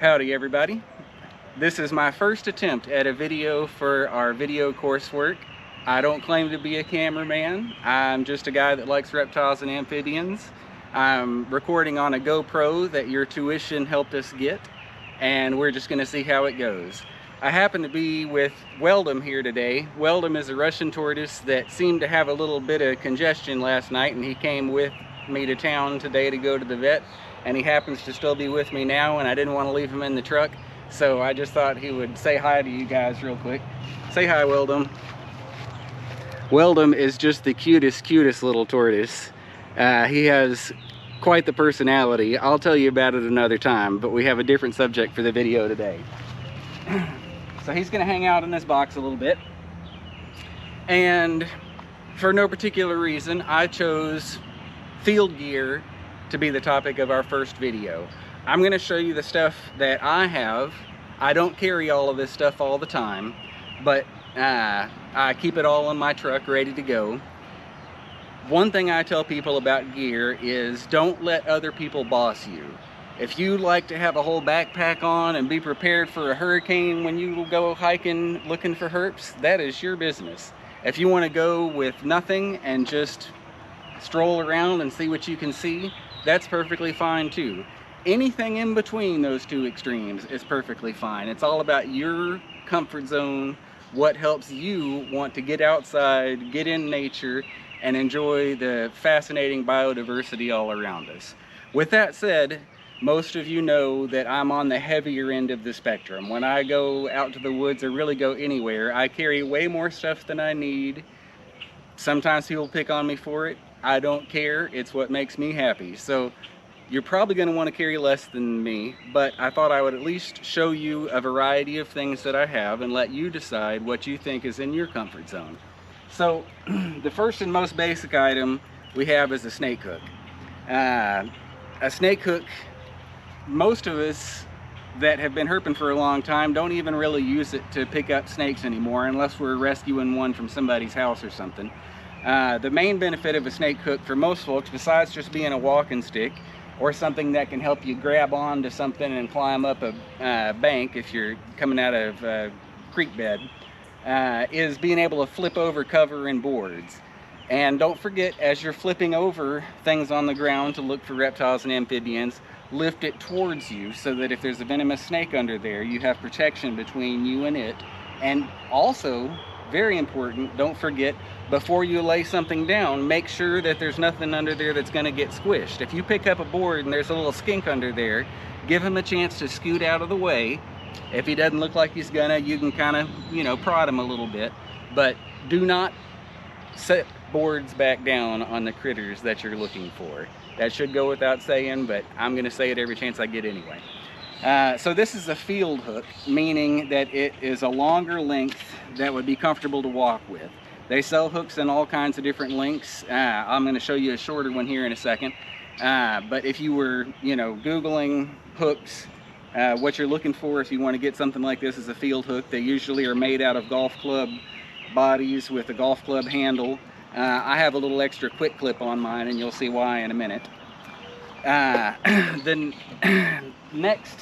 Howdy everybody. This is my first attempt at a video for our video coursework. I don't claim to be a cameraman. I'm just a guy that likes reptiles and amphibians. I'm recording on a GoPro that your tuition helped us get, and we're just going to see how it goes. I happen to be with Weldum here today. Weldum is a Russian tortoise that seemed to have a little bit of congestion last night, and he came with me to town today to go to the vet, and he happens to still be with me now, and I didn't want to leave him in the truck, so I just thought he would say hi to you guys real quick. Say hi, Weldum. Weldum is just the cutest little tortoise. He has quite the personality. I'll tell you about it another time, but we have a different subject for the video today. So he's going to hang out in this box a little bit, and for no particular reason I chose field gear to be the topic of our first video. I'm going to show you the stuff that I have. I don't carry all of this stuff all the time, but I keep it all in my truck ready to go. One thing I tell people about gear is don't let other people boss you. If you like to have a whole backpack on and be prepared for a hurricane when you go hiking looking for herps, that is your business. If you want to go with nothing and just stroll around and see what you can see, that's perfectly fine too. Anything in between those two extremes is perfectly fine. It's all about your comfort zone, what helps you want to get outside, get in nature, and enjoy the fascinating biodiversity all around us. With that said, most of you know that I'm on the heavier end of the spectrum. When I go out to the woods or really go anywhere, I carry way more stuff than I need. Sometimes people pick on me for it. I don't care. It's what makes me happy. So you're probably going to want to carry less than me, but I thought I would at least show you a variety of things that I have and let you decide what you think is in your comfort zone. So the first and most basic item we have is a snake hook. A snake hook, most of us that have been herping for a long time don't even really use it to pick up snakes anymore unless we're rescuing one from somebody's house or something. The main benefit of a snake hook for most folks, besides just being a walking stick or something that can help you grab onto something and climb up a bank if you're coming out of a creek bed, is being able to flip over cover and boards. And don't forget, as you're flipping over things on the ground to look for reptiles and amphibians, lift it towards you so that if there's a venomous snake under there, you have protection between you and it. And also, very important, don't forget, before you lay something down, make sure that there's nothing under there that's going to get squished. If you pick up a board and there's a little skink under there, give him a chance to scoot out of the way. If he doesn't look like he's gonna, you can kind of, prod him a little bit, but do not set boards back down on the critters that you're looking for. That should go without saying, but I'm going to say it every chance I get anyway. So this is a field hook, meaning that it is a longer length that would be comfortable to walk with. They sell hooks in all kinds of different lengths. I'm going to show you a shorter one here in a second. But if you were, Googling hooks, what you're looking for if you want to get something like this is a field hook. They usually are made out of golf club bodies with a golf club handle. I have a little extra quick clip on mine, and you'll see why in a minute. The next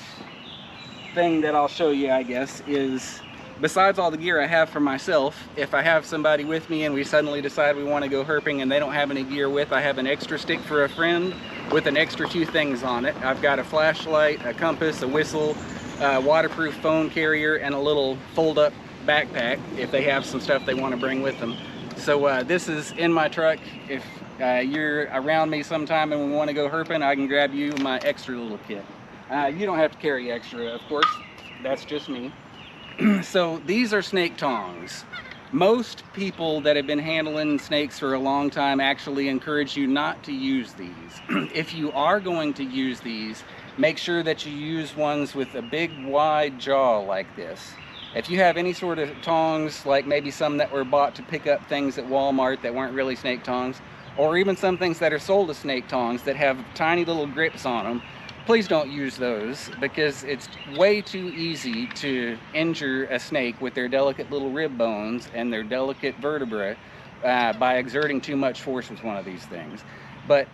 thing that I'll show you, I guess, is besides all the gear I have for myself, if I have somebody with me and we suddenly decide we want to go herping and they don't have any gear with, I have an extra stick for a friend with an extra few things on it. I've got a flashlight, a compass, a whistle, a waterproof phone carrier, and a little fold-up backpack if they have some stuff they want to bring with them. So this is in my truck. If you're around me sometime and we want to go herping, I can grab you my extra little kit. You don't have to carry extra, of course. That's just me. So these are snake tongs. Most people that have been handling snakes for a long time actually encourage you not to use these. If you are going to use these, make sure that you use ones with a big wide jaw like this. If you have any sort of tongs, like maybe some that were bought to pick up things at Walmart that weren't really snake tongs, or even some things that are sold as snake tongs that have tiny little grips on them, please don't use those, because it's way too easy to injure a snake with their delicate little rib bones and their delicate vertebrae by exerting too much force with one of these things. But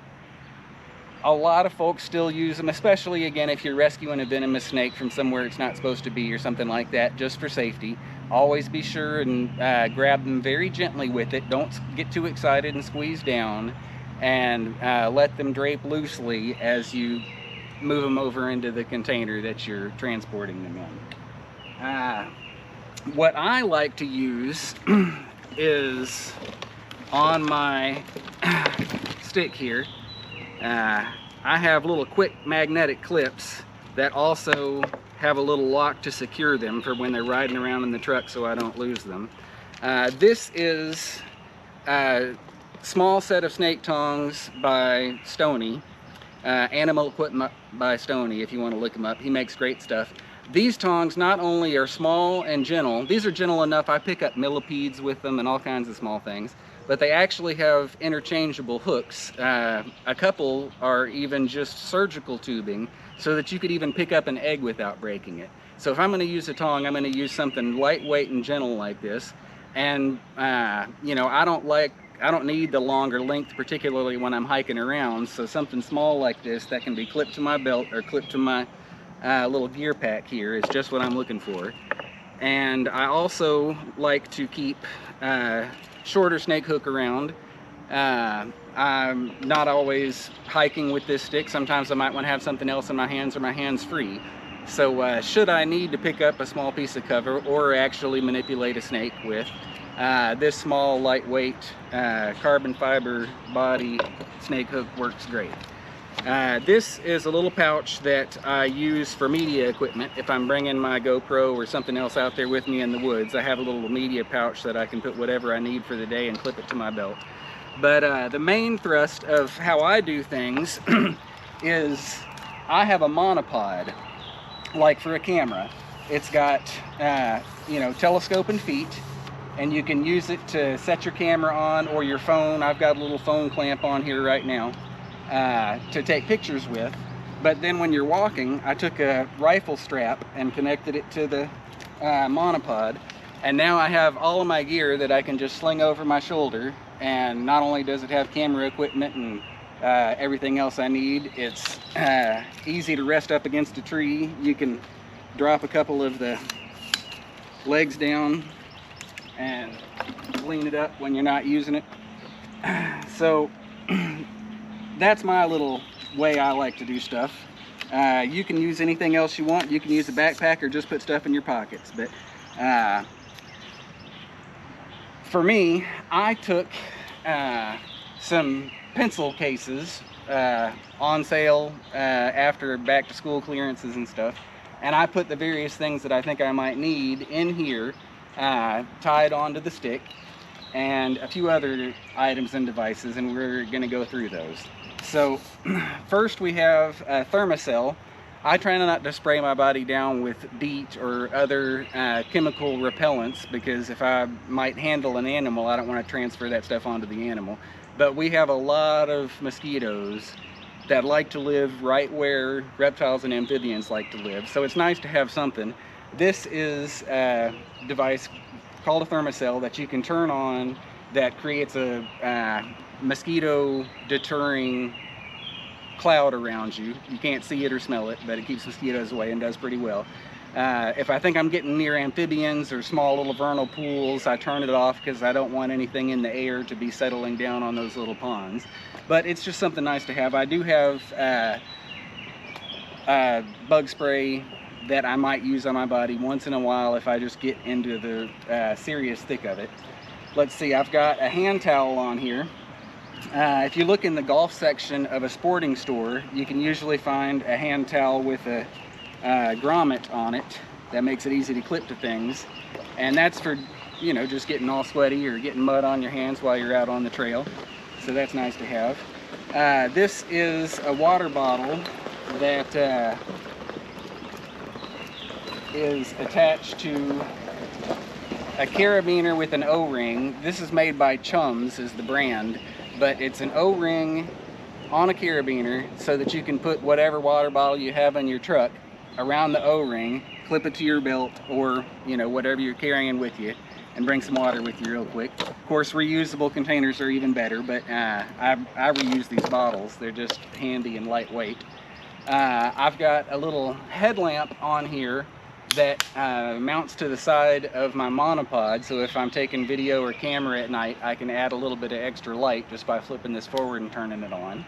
A lot of folks still use them, especially again if you're rescuing a venomous snake from somewhere it's not supposed to be or something like that, just for safety. Always be sure and grab them very gently with it. Don't get too excited and squeeze down, and let them drape loosely as you move them over into the container that you're transporting them in. What I like to use is on my stick here. I have little quick magnetic clips that also have a little lock to secure them for when they're riding around in the truck so I don't lose them. This is a small set of snake tongs by Stoney, Animal Equipment by Stoney, if you want to look him up. He makes great stuff. These tongs not only are small and gentle, these are gentle enough I pick up millipedes with them and all kinds of small things, but they actually have interchangeable hooks. A couple are even just surgical tubing, so that you could even pick up an egg without breaking it. So if I'm going to use a tong, I'm going to use something lightweight and gentle like this. And you know, I don't need the longer length, particularly when I'm hiking around. So something small like this that can be clipped to my belt or clipped to my little gear pack here is just what I'm looking for. And I also like to keep shorter snake hook around. I'm not always hiking with this stick. Sometimes I might want to have something else in my hands or my hands free. So should I need to pick up a small piece of cover or actually manipulate a snake with, this small lightweight carbon fiber body snake hook works great. This is a little pouch that I use for media equipment. If I'm bringing my GoPro or something else out there with me in the woods, I have a little media pouch that I can put whatever I need for the day and clip it to my belt. But the main thrust of how I do things is I have a monopod, like for a camera. It's got, you know, telescoping feet, and you can use it to set your camera on or your phone. I've got a little phone clamp on here right now to take pictures with. But then when you're walking, I took a rifle strap and connected it to the monopod, and now I have all of my gear that I can just sling over my shoulder. And not only does it have camera equipment and everything else I need, it's easy to rest up against a tree. You can drop a couple of the legs down and lean it up when you're not using it. So that's my little way I like to do stuff. You can use anything else you want. You can use a backpack or just put stuff in your pockets. But for me, I took some pencil cases on sale after back to school clearances and stuff, and I put the various things that I think I might need in here, tied onto the stick, and a few other items and devices, and we're going to go through those. So first we have Thermacell. I try not to spray my body down with DEET or other chemical repellents, because if I might handle an animal, I don't want to transfer that stuff onto the animal. But we have a lot of mosquitoes that like to live right where reptiles and amphibians like to live, so it's nice to have something. This is a device called a Thermacell that you can turn on that creates a mosquito deterring cloud around you. You can't see it or smell it, but it keeps mosquitoes away and does pretty well. If I think I'm getting near amphibians or small little vernal pools, I turn it off because I don't want anything in the air to be settling down on those little ponds. But it's just something nice to have. I do have bug spray that I might use on my body once in a while if I just get into the serious thick of it. Let's see, I've got a hand towel on here. If you look in the golf section of a sporting store, you can usually find a hand towel with a grommet on it that makes it easy to clip to things, and that's for, you know, just getting all sweaty or getting mud on your hands while you're out on the trail, so that's nice to have. This is a water bottle that is attached to a carabiner with an O-ring. This is made by Chums, is the brand, but it's an O-ring on a carabiner so that you can put whatever water bottle you have in your truck around the O-ring, clip it to your belt, or, you know, whatever you're carrying with you, and bring some water with you real quick. Of course, reusable containers are even better, but I reuse these bottles. They're just handy and lightweight. I've got a little headlamp on here that mounts to the side of my monopod, so if I'm taking video or camera at night, I can add a little bit of extra light just by flipping this forward and turning it on.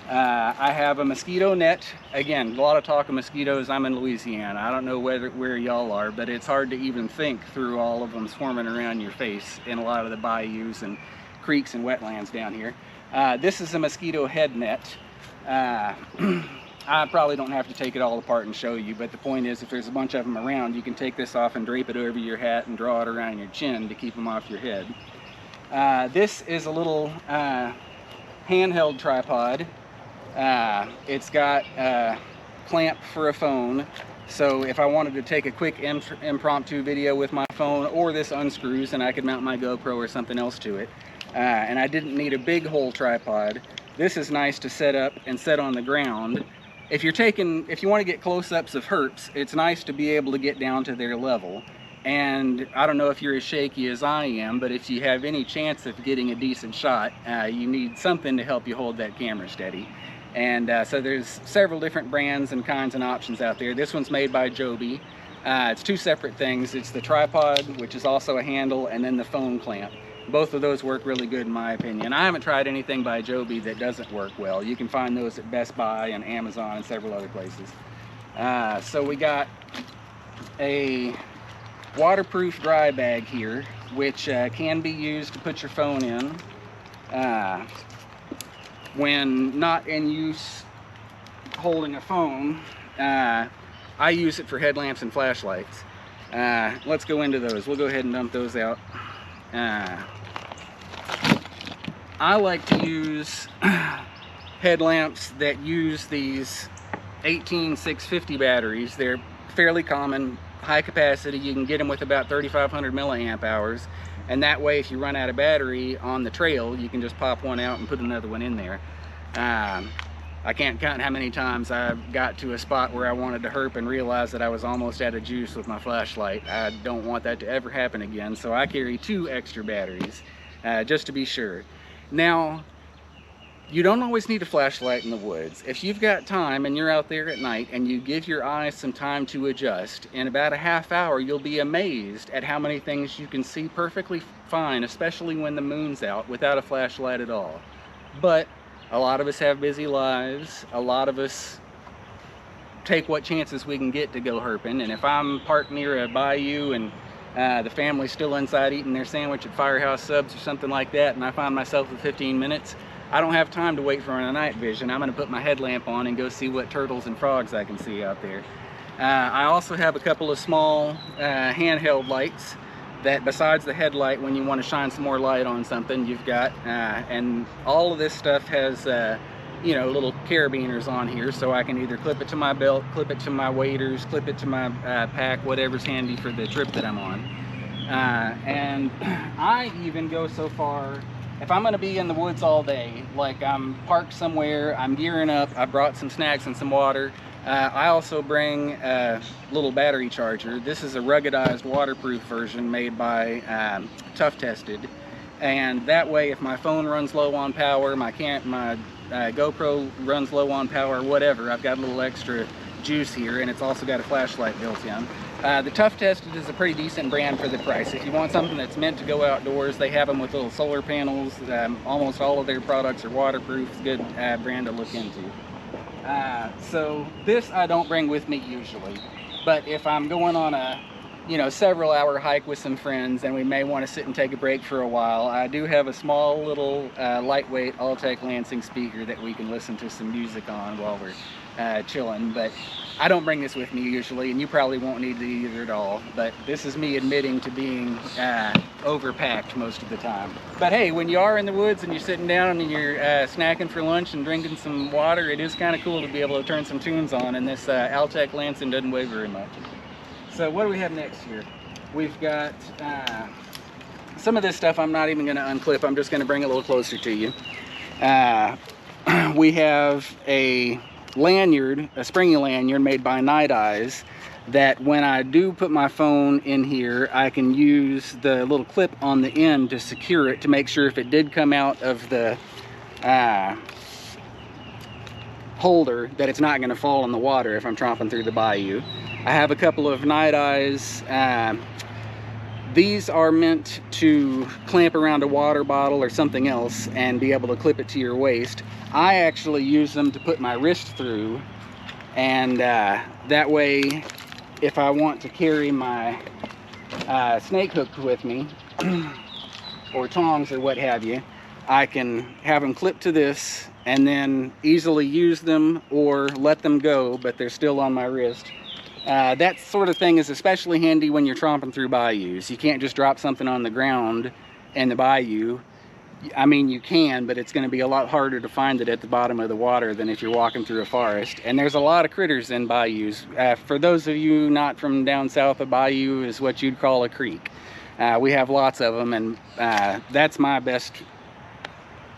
I have a mosquito net. Again, a lot of talk of mosquitoes. I'm in Louisiana. I don't know where y'all are, but it's hard to even think through all of them swarming around your face in a lot of the bayous and creeks and wetlands down here. This is a Mosquito Head Net. I probably don't have to take it all apart and show you, but the point is, if there's a bunch of them around, you can take this off and drape it over your hat and draw it around your chin to keep them off your head. This is a little handheld tripod. It's got a clamp for a phone, so if I wanted to take a quick impromptu video with my phone, or this unscrews and I could mount my GoPro or something else to it, and I didn't need a big hole tripod, this is nice to set up and set on the ground. If you want to get close-ups of herps, it's nice to be able to get down to their level. And I don't know if you're as shaky as I am, but if you have any chance of getting a decent shot, you need something to help you hold that camera steady. And so there's several different brands and kinds and options out there. This one's made by Joby. It's two separate things. It's the tripod, which is also a handle, and then the phone clamp. Both of those work really good in my opinion. I haven't tried anything by Joby that doesn't work well. You can find those at Best Buy and Amazon and several other places. So we got a waterproof dry bag here, which can be used to put your phone in when not in use holding a phone. I use it for headlamps and flashlights. Let's go into those. We'll go ahead and dump those out. I like to use headlamps that use these 18650 batteries. They're fairly common, high capacity. You can get them with about 3500 milliamp hours, and that way if you run out of battery on the trail, you can just pop one out and put another one in there. I can't count how many times I've got to a spot where I wanted to herp and realized that I was almost out of juice with my flashlight. I don't want that to ever happen again, so I carry 2 extra batteries just to be sure. Now, you don't always need a flashlight in the woods. If you've got time and you're out there at night and you give your eyes some time to adjust, in about a half hour you'll be amazed at how many things you can see perfectly fine, especially when the moon's out, without a flashlight at all. But a lot of us have busy lives. A lot of us take what chances we can get to go herping, and if I'm parked near a bayou and the family's still inside eating their sandwich at Firehouse Subs or something like that, and I find myself with 15 minutes, I don't have time to wait for a night vision. I'm gonna put my headlamp on and go see what turtles and frogs I can see out there. I also have a couple of small handheld lights that, besides the headlight, when you want to shine some more light on something, you've got, and all of this stuff has you know, little carabiners on here, so I can either clip it to my belt, clip it to my waders, clip it to my pack, whatever's handy for the trip that I'm on. And I even go so far, if I'm going to be in the woods all day, like I'm parked somewhere, I'm gearing up, I brought some snacks and some water, I also bring a little battery charger. This is a ruggedized waterproof version made by Tough Tested, and that way if my phone runs low on power, my GoPro runs low on power, whatever, I've got a little extra juice here, and it's also got a flashlight built in. The Tough Tested is a pretty decent brand for the price. If you want something that's meant to go outdoors, they have them with little solar panels. Almost all of their products are waterproof. It's a good brand to look into. So this I don't bring with me usually, but if I'm going on a several hour hike with some friends and we may want to sit and take a break for a while, I do have a small little lightweight Altec Lansing speaker that we can listen to some music on while we're chilling. But I don't bring this with me usually, and you probably won't need it either at all. But this is me admitting to being overpacked most of the time. But hey, when you are in the woods and you're sitting down and you're snacking for lunch and drinking some water, it is kind of cool to be able to turn some tunes on, and this Altec Lansing doesn't weigh very much. So what do we have next here? We've got some of this stuff I'm not even going to unclip. I'm just going to bring it a little closer to you. We have a lanyard, a springy lanyard made by Night Eyes. that when I do put my phone in here, I can use the little clip on the end to secure it, to make sure if it did come out of the holder that it's not going to fall in the water if I'm tromping through the bayou. I have a couple of night eyes. These are meant to clamp around a water bottle or something else and be able to clip it to your waist. I actually use them to put my wrist through, and that way if I want to carry my snake hook with me or tongs or what have you, I can have them clipped to this and then easily use them or let them go, but they're still on my wrist. That sort of thing is especially handy when you're tromping through bayous. You can't just drop something on the ground in the bayou. I mean, you can, but it's going to be a lot harder to find it at the bottom of the water than if you're walking through a forest. And there's a lot of critters in bayous. For those of you not from down south, a bayou is what you'd call a creek. We have lots of them, and that's my best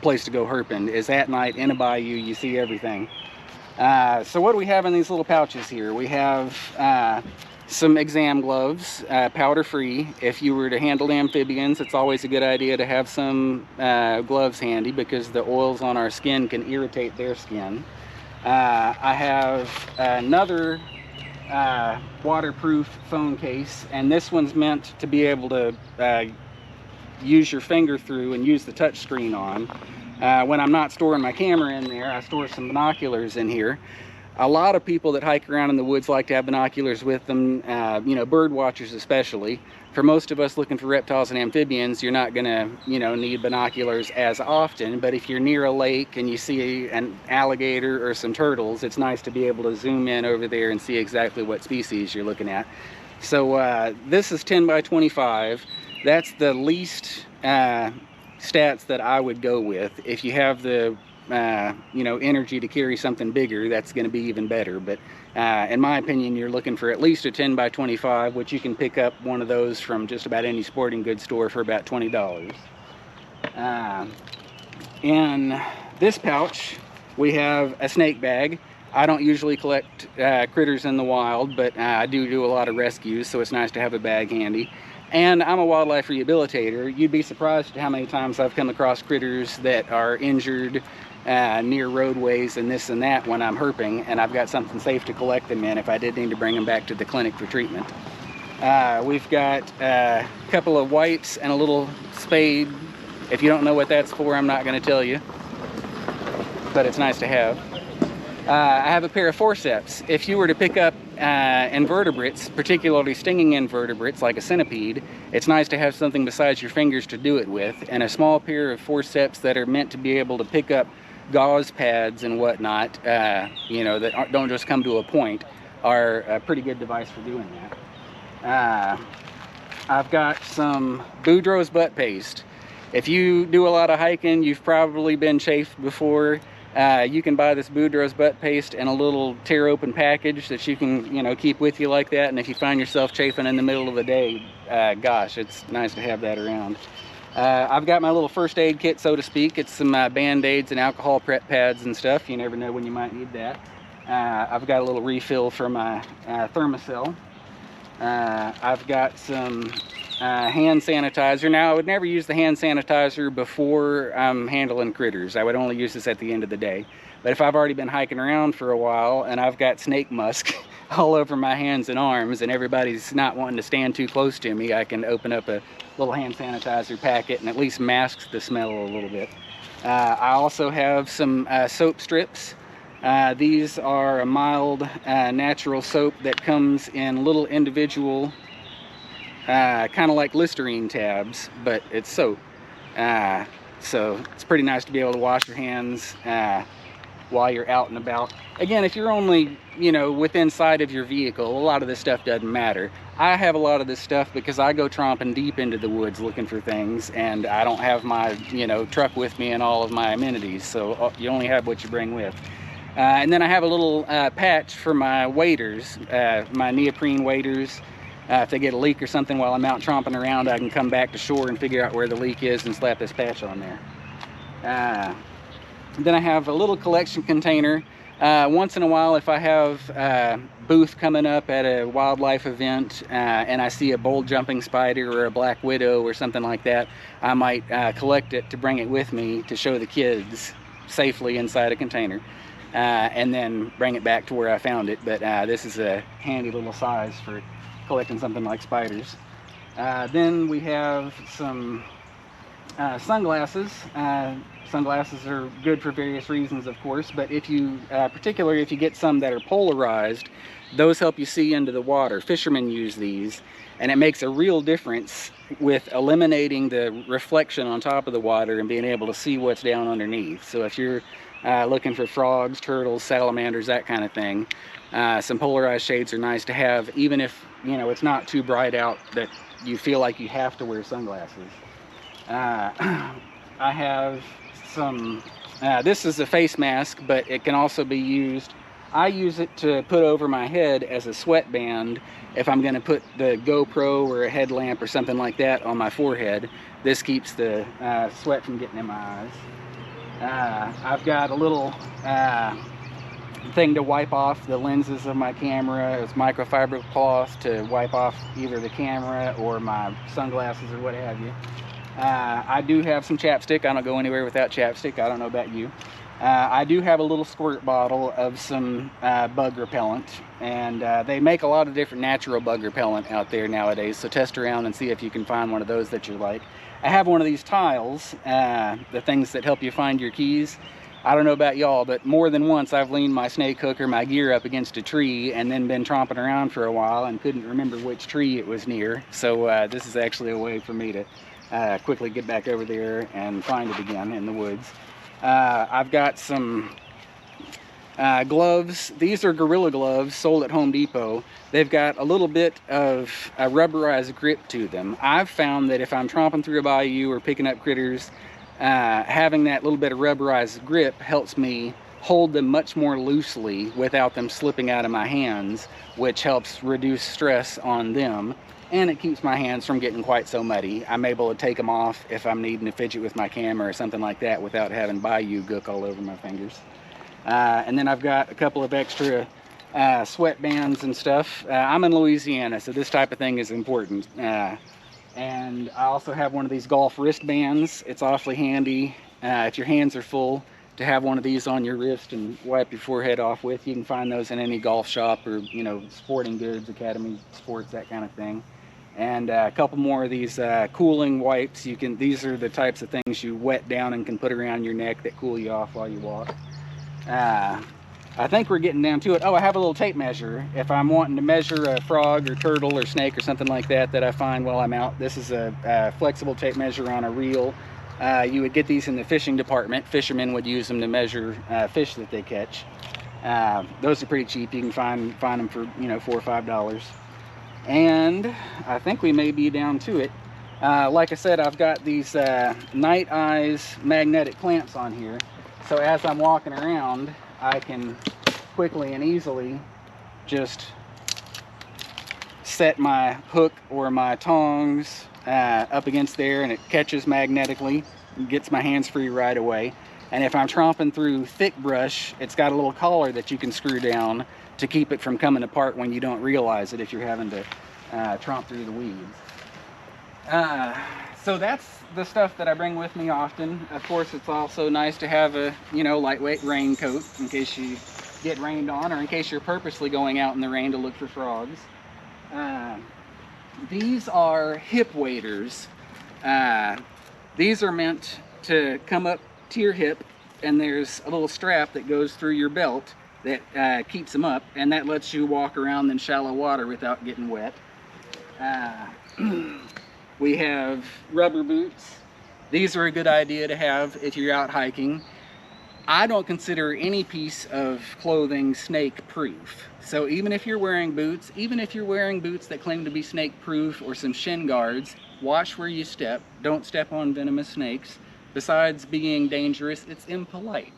place to go herping, is at night in a bayou. You see everything. So what do we have in these little pouches here? We have some exam gloves, powder free. If you were to handle amphibians, it's always a good idea to have some gloves handy, because the oils on our skin can irritate their skin. I have another waterproof phone case, and this one's meant to be able to use your finger through and use the touch screen on. When I'm not storing my camera in there, I store some binoculars in here. A lot of people that hike around in the woods like to have binoculars with them, you know, bird watchers especially. For most of us looking for reptiles and amphibians, you're not gonna, you know, need binoculars as often, but if you're near a lake and you see an alligator or some turtles, it's nice to be able to zoom in over there and see exactly what species you're looking at. So this is 10 by 25. That's the least stats that I would go with. If you have the you know, energy to carry something bigger, that's going to be even better. But in my opinion, you're looking for at least a 10 by 25, which you can pick up one of those from just about any sporting goods store for about $20. In this pouch, we have a snake bag. I don't usually collect critters in the wild, but I do a lot of rescues, so it's nice to have a bag handy. And I'm a wildlife rehabilitator. You'd be surprised at how many times I've come across critters that are injured near roadways and this and that when I'm herping, and I've got something safe to collect them in if I did need to bring them back to the clinic for treatment. We've got a couple of wipes and a little spade. If you don't know what that's for, I'm not going to tell you, but it's nice to have. I have a pair of forceps. If you were to pick up invertebrates, particularly stinging invertebrates like a centipede, it's nice to have something besides your fingers to do it with, and a small pair of forceps that are meant to be able to pick up gauze pads and whatnot, you know, that don't just come to a point, are a pretty good device for doing that. I've got some Boudreaux's butt paste. If you do a lot of hiking, you've probably been chafed before. You can buy this Boudreaux's butt paste in a little tear open package that you can, you know, keep with you like that. And if you find yourself chafing in the middle of the day, gosh, it's nice to have that around. I've got my little first aid kit, so to speak. It's some band-aids and alcohol prep pads and stuff. You never know when you might need that. I've got a little refill for my Thermacell. I've got some hand sanitizer. Now, I would never use the hand sanitizer before I'm handling critters. I would only use this at the end of the day. But if I've already been hiking around for a while and I've got snake musk all over my hands and arms and everybody's not wanting to stand too close to me, I can open up a little hand sanitizer packet and at least mask the smell a little bit. I also have some soap strips. These are a mild natural soap that comes in little individual kind of like Listerine tabs, but it's soap. So it's pretty nice to be able to wash your hands while you're out and about. Again, if you're only, you know, within sight of your vehicle, a lot of this stuff doesn't matter. I have a lot of this stuff because I go tromping deep into the woods looking for things, and I don't have my, you know, truck with me and all of my amenities, so you only have what you bring with. And then I have a little patch for my waders, my neoprene waders. If they get a leak or something while I'm out tromping around, I can come back to shore and figure out where the leak is and slap this patch on there. Then I have a little collection container. Once in a while, if I have a booth coming up at a wildlife event and I see a bold jumping spider or a black widow or something like that, I might collect it to bring it with me to show the kids safely inside a container, and then bring it back to where I found it. But this is a handy little size for collecting something like spiders. Then we have some sunglasses. Sunglasses are good for various reasons, of course, but if you, particularly if you get some that are polarized, those help you see into the water. Fishermen use these, and it makes a real difference with eliminating the reflection on top of the water and being able to see what's down underneath. So if you're looking for frogs, turtles, salamanders, that kind of thing, some polarized shades are nice to have, even if, you know, it's not too bright out that you feel like you have to wear sunglasses. I have some, this is a face mask, but it can also be used, I use it to put over my head as a sweatband if I'm going to put the GoPro or a headlamp or something like that on my forehead. This keeps the sweat from getting in my eyes. I've got a little thing to wipe off the lenses of my camera. It's microfiber cloth to wipe off either the camera or my sunglasses or what have you. I do have some chapstick. I don't go anywhere without chapstick. I don't know about you. I do have a little squirt bottle of some bug repellent, and they make a lot of different natural bug repellent out there nowadays, so test around and see if you can find one of those that you like. I have one of these tiles, the things that help you find your keys. I don't know about y'all, but more than once I've leaned my snake hook or my gear up against a tree and then been tromping around for a while and couldn't remember which tree it was near. So this is actually a way for me to quickly get back over there and find it again in the woods. I've got some gloves. These are Gorilla gloves sold at Home Depot. They've got a little bit of a rubberized grip to them. I've found that if I'm tromping through a bayou or picking up critters, having that little bit of rubberized grip helps me hold them much more loosely without them slipping out of my hands, which helps reduce stress on them. And it keeps my hands from getting quite so muddy. I'm able to take them off if I'm needing to fidget with my camera or something like that without having bayou gook all over my fingers. And then I've got a couple of extra sweatbands and stuff. I'm in Louisiana, so this type of thing is important. And I also have one of these golf wristbands. It's awfully handy if your hands are full to have one of these on your wrist and wipe your forehead off with. You can find those in any golf shop or, you know, sporting goods, Academy Sports, that kind of thing. And a couple more of these cooling wipes. These are the types of things you wet down and can put around your neck that cool you off while you walk. I think we're getting down to it. Oh, I have a little tape measure. If I'm wanting to measure a frog or turtle or snake or something like that I find while I'm out. This is a flexible tape measure on a reel. You would get these in the fishing department. Fishermen would use them to measure fish that they catch. Those are pretty cheap. You can find them for, you know, $4 or $5. And I think we may be down to it. Like I said, I've got these Night Eyes magnetic clamps on here. So as I'm walking around, I can quickly and easily just set my hook or my tongs up against there, and it catches magnetically and gets my hands free right away. And if I'm tromping through thick brush, it's got a little collar that you can screw down to keep it from coming apart when you don't realize it if you're having to tromp through the weeds. So that's the stuff that I bring with me often. Of course, it's also nice to have a, you know, lightweight raincoat in case you get rained on or in case you're purposely going out in the rain to look for frogs. These are hip waders. These are meant to come up to your hip, and there's a little strap that goes through your belt that keeps them up, and that lets you walk around in shallow water without getting wet. We have rubber boots. These are a good idea to have if you're out hiking. I don't consider any piece of clothing snake proof. So even if you're wearing boots, even if you're wearing boots that claim to be snake proof or some shin guards, watch where you step. Don't step on venomous snakes. Besides being dangerous, it's impolite.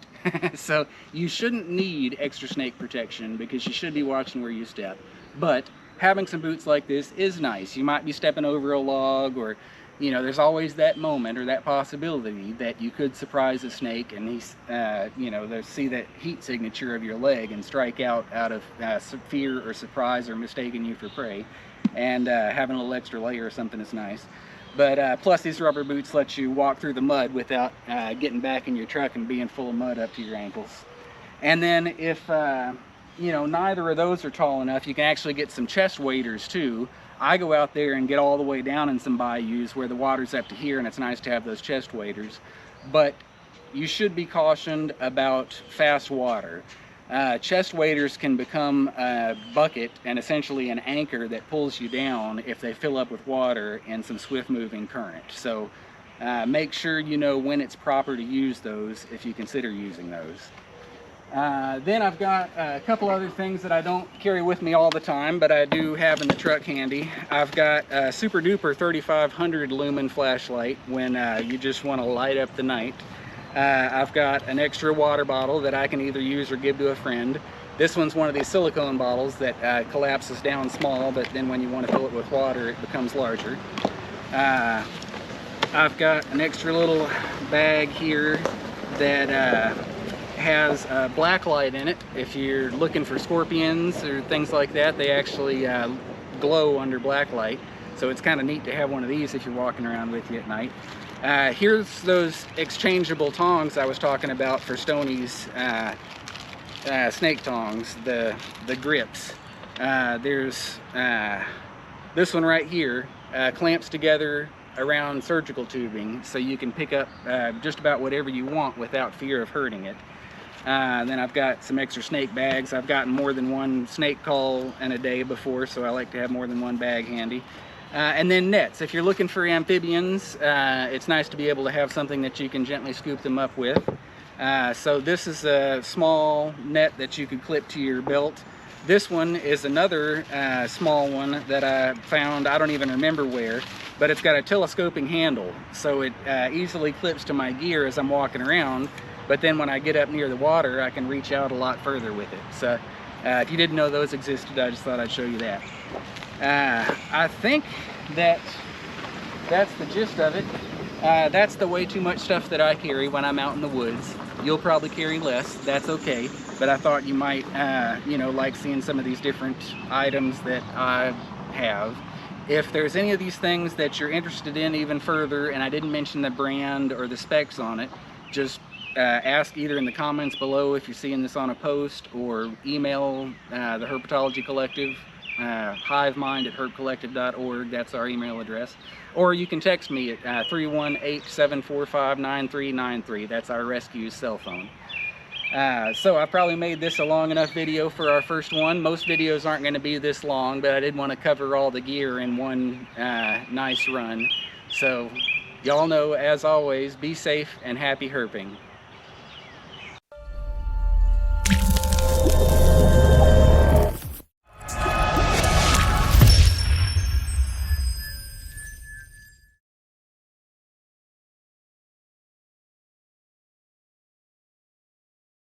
So you shouldn't need extra snake protection because you should be watching where you step. But having some boots like this is nice. You might be stepping over a log or you know, there's always that moment or that possibility that you could surprise a snake and he's, you know, they see that heat signature of your leg and strike out of fear or surprise or mistaking you for prey. And having a little extra layer or something is nice. But plus these rubber boots let you walk through the mud without getting back in your truck and being full of mud up to your ankles. And then if, you know, neither of those are tall enough, you can actually get some chest waders too. I go out there and get all the way down in some bayous where the water's up to here, and it's nice to have those chest waders. But you should be cautioned about fast water. Chest waders can become a bucket and essentially an anchor that pulls you down if they fill up with water and some swift moving current. So make sure you know when it's proper to use those if you consider using those. Then I've got a couple other things that I don't carry with me all the time, but I do have in the truck handy. I've got a super duper 3500 lumen flashlight when you just want to light up the night. I've got an extra water bottle that I can either use or give to a friend. This one's one of these silicone bottles that collapses down small, but then when you want to fill it with water, it becomes larger. I've got an extra little bag here that has a black light in it. If you're looking for scorpions or things like that, they actually glow under black light. So it's kind of neat to have one of these if you're walking around with you at night. Here's those exchangeable tongs I was talking about for Stoney's snake tongs, the grips. There's this one right here, clamps together around surgical tubing, so you can pick up just about whatever you want without fear of hurting it. Then I've got some extra snake bags. I've gotten more than one snake call in a day before, so I like to have more than one bag handy. And then nets. If you're looking for amphibians, it's nice to be able to have something that you can gently scoop them up with. So this is a small net that you could clip to your belt. This one is another small one that I found, I don't even remember where, but it's got a telescoping handle, so it easily clips to my gear as I'm walking around. But then when I get up near the water, I can reach out a lot further with it. So if you didn't know those existed, I just thought I'd show you that. I think that's the gist of it. That's the way too much stuff that I carry when I'm out in the woods. You'll probably carry less, that's okay. But I thought you might, you know, like seeing some of these different items that I have. If there's any of these things that you're interested in even further, and I didn't mention the brand or the specs on it, just ask either in the comments below if you're seeing this on a post, or email the Herpetology Collective, hivemind@herpcollective.org. That's our email address. Or you can text me at 318-745-9393. That's our rescue's cell phone. So I probably made this a long enough video for our first one. Most videos aren't going to be this long, but I did want to cover all the gear in one nice run. So y'all know, as always, be safe and happy herping.